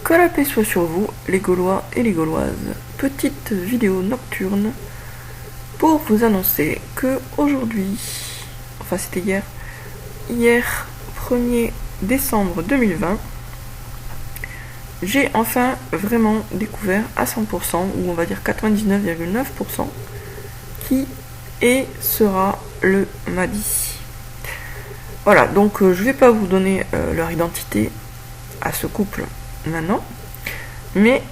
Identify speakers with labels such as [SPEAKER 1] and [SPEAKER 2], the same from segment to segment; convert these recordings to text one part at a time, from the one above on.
[SPEAKER 1] Que la paix soit sur vous, les Gaulois et les Gauloises. Petite vidéo nocturne pour vous annoncer que aujourd'hui, enfin c'était hier 1er décembre 2020, j'ai enfin vraiment découvert à 100%, ou on va dire 99,9%, qui sera le Mahdi. Voilà, donc je vais pas vous donner leur identité à ce couple maintenant, mais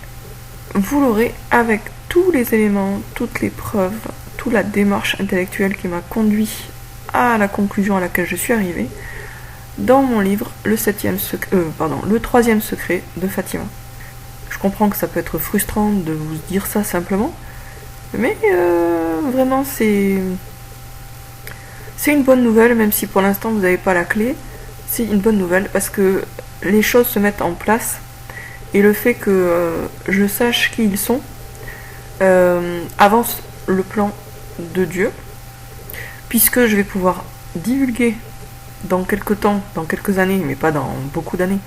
[SPEAKER 1] vous l'aurez avec tous les éléments, toutes les preuves, toute la démarche intellectuelle qui m'a conduit à la conclusion à laquelle je suis arrivée dans mon livre le troisième secret de Fatima. Je comprends que ça peut être frustrant de vous dire ça simplement, mais vraiment c'est une bonne nouvelle, même si pour l'instant vous n'avez pas la clé. C'est une bonne nouvelle parce que les choses se mettent en place et le fait que je sache qui ils sont avance le plan de Dieu, puisque je vais pouvoir divulguer dans quelques temps, dans quelques années, mais pas dans beaucoup d'années,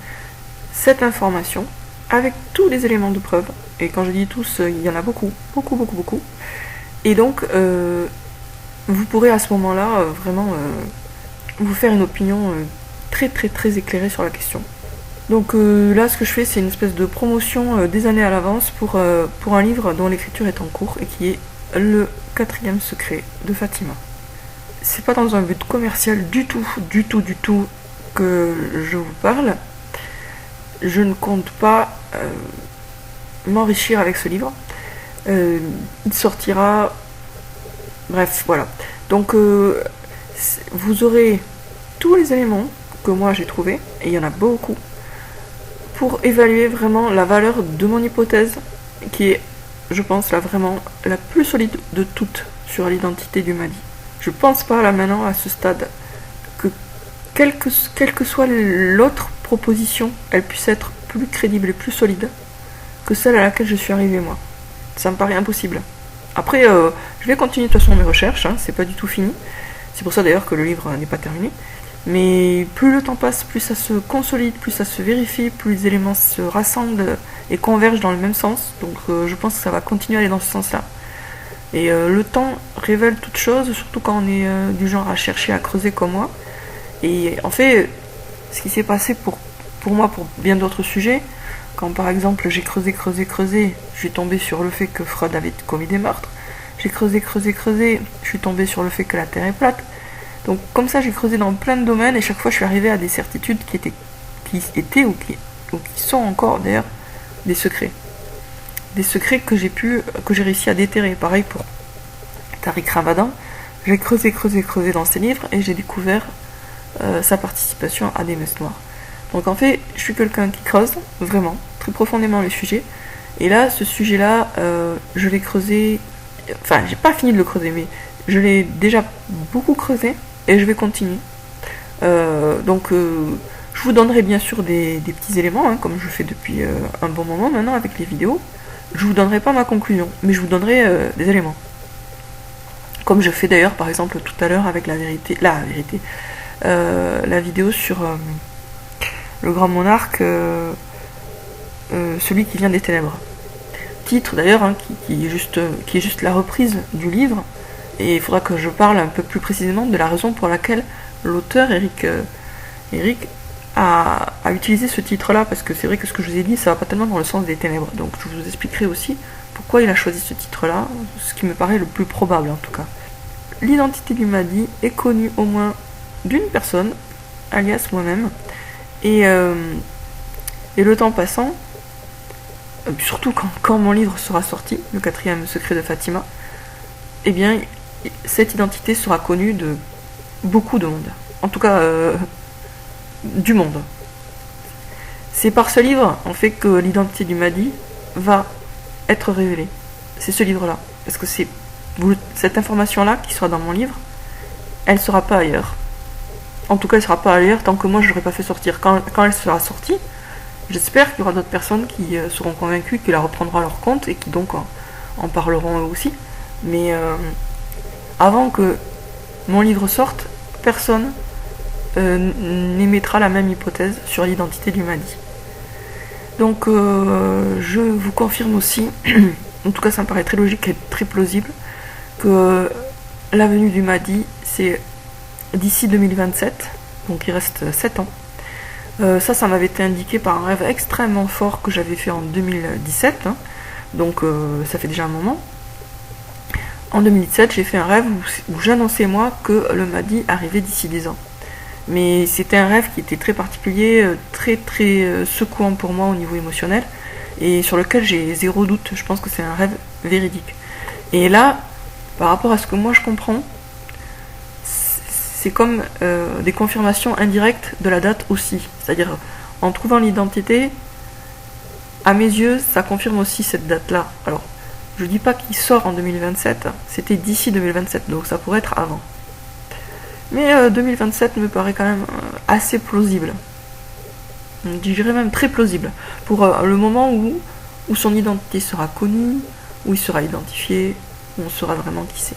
[SPEAKER 1] cette information avec tous les éléments de preuve. Et quand je dis tous, il y en a beaucoup. Et donc vous pourrez à ce moment-là vraiment vous faire une opinion très éclairée sur la question. Donc là, ce que je fais, c'est une espèce de promotion des années à l'avance pour un livre dont l'écriture est en cours et qui est le 4e secret de Fatima. C'est pas dans un but commercial du tout que je vous parle. Je ne compte pas m'enrichir avec ce livre. Il sortira... Bref, voilà. Donc vous aurez tous les éléments que moi j'ai trouvés, et il y en a beaucoup, pour évaluer vraiment la valeur de mon hypothèse, qui est, je pense, la plus solide de toutes sur l'identité du Mahdi. Je pense pas là maintenant, à ce stade, que quelle que soit l'autre proposition, elle puisse être plus crédible et plus solide que celle à laquelle je suis arrivée moi. Ça me paraît impossible. Après, je vais continuer de toute façon mes recherches, c'est pas du tout fini. C'est pour ça d'ailleurs que le livre n'est pas terminé. Mais plus le temps passe, plus ça se consolide, plus ça se vérifie, plus les éléments se rassemblent et convergent dans le même sens. Donc je pense que ça va continuer à aller dans ce sens-là. Et le temps révèle toute chose, surtout quand on est du genre à chercher, à creuser comme moi. Et en fait, ce qui s'est passé pour moi, pour bien d'autres sujets, quand par exemple j'ai creusé, je suis tombée sur le fait que Freud avait commis des meurtres. J'ai creusé, je suis tombée sur le fait que la Terre est plate. Donc comme ça, j'ai creusé dans plein de domaines et chaque fois je suis arrivée à des certitudes qui étaient ou qui sont encore d'ailleurs des secrets. Des secrets que j'ai réussi à déterrer. Pareil pour Tariq Ramadan. J'ai creusé dans ses livres et j'ai découvert sa participation à des messes noires. Donc en fait, je suis quelqu'un qui creuse vraiment, très profondément les sujets. Et là, ce sujet-là, je l'ai creusé... Enfin, j'ai pas fini de le creuser, mais je l'ai déjà beaucoup creusé et je vais continuer. Donc, je vous donnerai bien sûr des petits éléments, comme je fais depuis un bon moment maintenant avec les vidéos. Je vous donnerai pas ma conclusion, mais je vous donnerai des éléments. Comme je fais d'ailleurs, par exemple, tout à l'heure avec la vidéo sur le grand monarque, celui qui vient des ténèbres. Titre d'ailleurs qui est juste la reprise du livre, et il faudra que je parle un peu plus précisément de la raison pour laquelle l'auteur Eric a utilisé ce titre là, parce que c'est vrai que ce que je vous ai dit, ça va pas tellement dans le sens des ténèbres, donc je vous expliquerai aussi pourquoi il a choisi ce titre là, ce qui me paraît le plus probable en tout cas. L'identité du Mahdi est connue au moins d'une personne, alias moi-même, et le temps passant, surtout quand mon livre sera sorti, le 4e secret de Fatima, eh bien, cette identité sera connue de beaucoup de monde. En tout cas, du monde. C'est par ce livre, en fait, que l'identité du Mahdi va être révélée. C'est ce livre-là. Parce que c'est cette information-là qui sera dans mon livre, elle ne sera pas ailleurs. En tout cas, elle ne sera pas ailleurs tant que moi je ne l'aurai pas fait sortir. Quand elle sera sortie, j'espère qu'il y aura d'autres personnes qui seront convaincues, qui la reprendront à leur compte et qui donc en parleront eux aussi. Mais avant que mon livre sorte, personne n'émettra la même hypothèse sur l'identité du Mahdi. Donc je vous confirme aussi, en tout cas ça me paraît très logique et très plausible, que la venue du Mahdi, c'est d'ici 2027, donc il reste 7 ans. Ça m'avait été indiqué par un rêve extrêmement fort que j'avais fait en 2017, hein. Donc ça fait déjà un moment. En 2017, j'ai fait un rêve où j'annonçais moi que le Mahdi arrivait d'ici 10 ans. Mais c'était un rêve qui était très particulier, très secouant pour moi au niveau émotionnel, et sur lequel j'ai zéro doute. Je pense que c'est un rêve véridique. Et là, par rapport à ce que moi je comprends, c'est comme des confirmations indirectes de la date aussi. C'est-à-dire, en trouvant l'identité, à mes yeux, ça confirme aussi cette date-là. Alors, je dis pas qu'il sort en 2027, c'était d'ici 2027, donc ça pourrait être avant. Mais 2027 me paraît quand même assez plausible. Je dirais même très plausible. Pour le moment où son identité sera connue, où il sera identifié, où on saura vraiment qui c'est.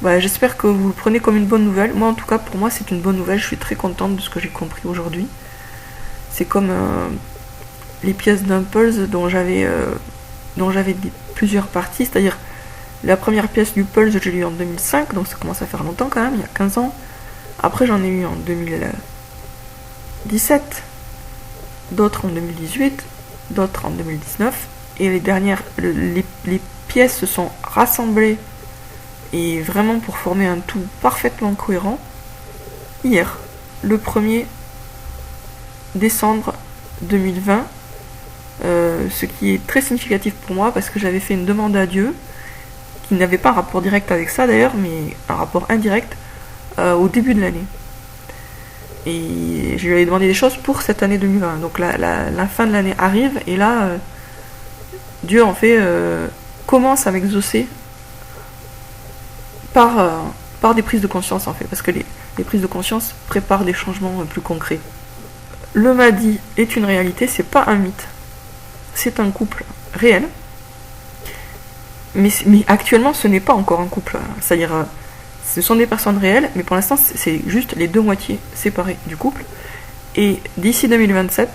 [SPEAKER 1] Voilà, j'espère que vous le prenez comme une bonne nouvelle. Moi, en tout cas, pour moi, c'est une bonne nouvelle. Je suis très contente de ce que j'ai compris aujourd'hui. C'est comme les pièces d'Impulse dont j'avais plusieurs parties. C'est-à-dire, la première pièce du Pulse, je l'ai eu en 2005, donc ça commence à faire longtemps quand même, il y a 15 ans. Après, j'en ai eu en 2017, d'autres en 2018, d'autres en 2019. Et les dernières, les pièces se sont rassemblées et vraiment pour former un tout parfaitement cohérent hier, le 1er décembre 2020, ce qui est très significatif pour moi parce que j'avais fait une demande à Dieu qui n'avait pas un rapport direct avec ça d'ailleurs, mais un rapport indirect au début de l'année. Et je lui avais demandé des choses pour cette année 2020. Donc la fin de l'année arrive et là, Dieu en fait commence à m'exaucer par des prises de conscience en fait, parce que les prises de conscience préparent des changements plus concrets. Le Mahdi est une réalité, c'est pas un mythe. C'est un couple réel. Mais actuellement, ce n'est pas encore un couple. C'est-à-dire, ce sont des personnes réelles, mais pour l'instant, c'est juste les deux moitiés séparées du couple. Et d'ici 2027,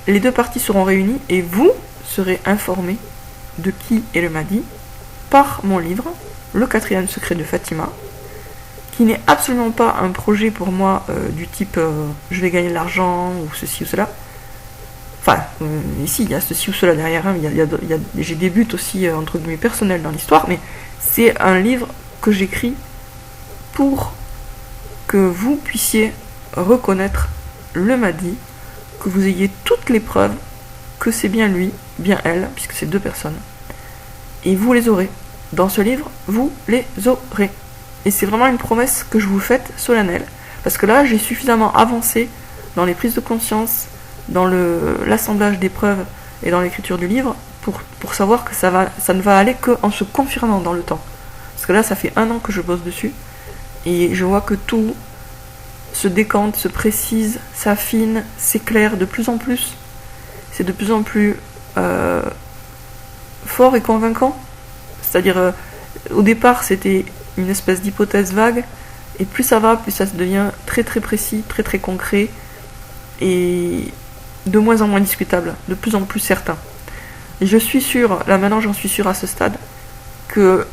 [SPEAKER 1] les deux parties seront réunies et vous serez informés de qui est le Mahdi par mon livre, Le 4e secret de Fatima, qui n'est absolument pas un projet pour moi du type je vais gagner de l'argent ou ceci ou cela. Enfin, ici il y a ceci ou cela derrière, hein, j'ai des buts aussi entre guillemets personnels dans l'histoire, mais c'est un livre que j'écris pour que vous puissiez reconnaître le Mahdi, que vous ayez toutes les preuves que c'est bien lui, bien elle, puisque c'est deux personnes. Et vous les aurez. Dans ce livre, vous les aurez. Et c'est vraiment une promesse que je vous fais solennelle. Parce que là, j'ai suffisamment avancé dans les prises de conscience, dans l'assemblage des preuves et dans l'écriture du livre pour savoir que ça ne va aller qu'en se confirmant dans le temps. Parce que là, ça fait 1 an que je bosse dessus. Et je vois que tout se décante, se précise, s'affine, s'éclaire de plus en plus. C'est de plus en plus fort et convaincant. C'est-à-dire, au départ, c'était une espèce d'hypothèse vague, et plus ça va, plus ça devient très très précis, très très concret, et de moins en moins discutable, de plus en plus certain. Et je suis sûre, là maintenant j'en suis sûre à ce stade, que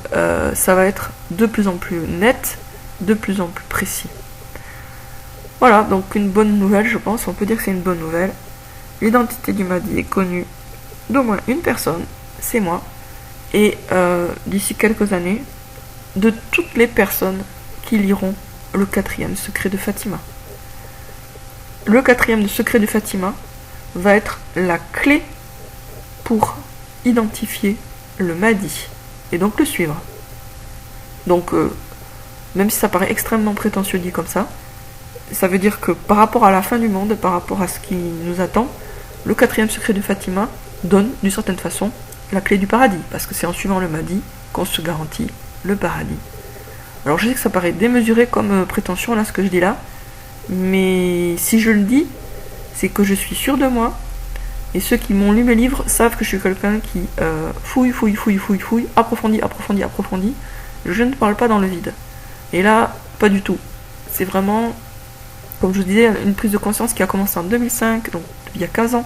[SPEAKER 1] ça va être de plus en plus net, de plus en plus précis. Voilà, donc une bonne nouvelle, je pense, on peut dire que c'est une bonne nouvelle. L'identité du Mahdi est connue d'au moins une personne, c'est moi. Et d'ici quelques années, de toutes les personnes qui liront le 4e secret de Fatima. Le 4e secret de Fatima va être la clé pour identifier le Mahdi et donc le suivre. Donc, même si ça paraît extrêmement prétentieux dit comme ça veut dire que par rapport à la fin du monde, par rapport à ce qui nous attend, le 4e secret de Fatima donne d'une certaine façon la clé du paradis, parce que c'est en suivant le Mahdi qu'on se garantit le paradis. Alors je sais que ça paraît démesuré comme prétention là ce que je dis là, mais si je le dis, c'est que je suis sûre de moi, et ceux qui m'ont lu mes livres savent que je suis quelqu'un qui fouille, approfondit. Je ne parle pas dans le vide. Et là, pas du tout. C'est vraiment, comme je vous disais, une prise de conscience qui a commencé en 2005, donc il y a 15 ans.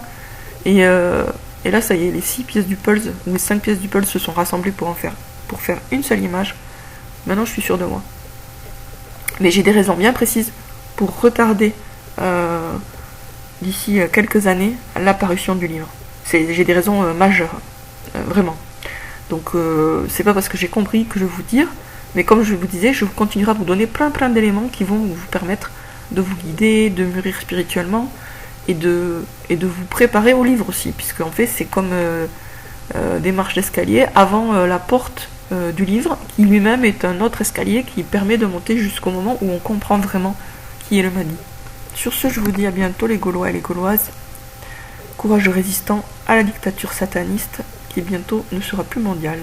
[SPEAKER 1] Et là, ça y est, les 6 pièces du puzzle, ou les 5 pièces du puzzle se sont rassemblées pour faire une seule image. Maintenant, je suis sûre de moi. Mais j'ai des raisons bien précises pour retarder d'ici quelques années l'apparition du livre. J'ai des raisons majeures, vraiment. Donc c'est pas parce que j'ai compris que je vais vous dire, mais comme je vous disais, je continuerai à vous donner plein d'éléments qui vont vous permettre de vous guider, de mûrir spirituellement et de vous préparer au livre aussi, puisque en fait c'est comme des marches d'escalier avant la porte du livre, qui lui-même est un autre escalier qui permet de monter jusqu'au moment où on comprend vraiment qui est le Mahdi. Sur ce, je vous dis à bientôt les Gaulois et les Gauloises. Courage résistant à la dictature sataniste qui bientôt ne sera plus mondiale.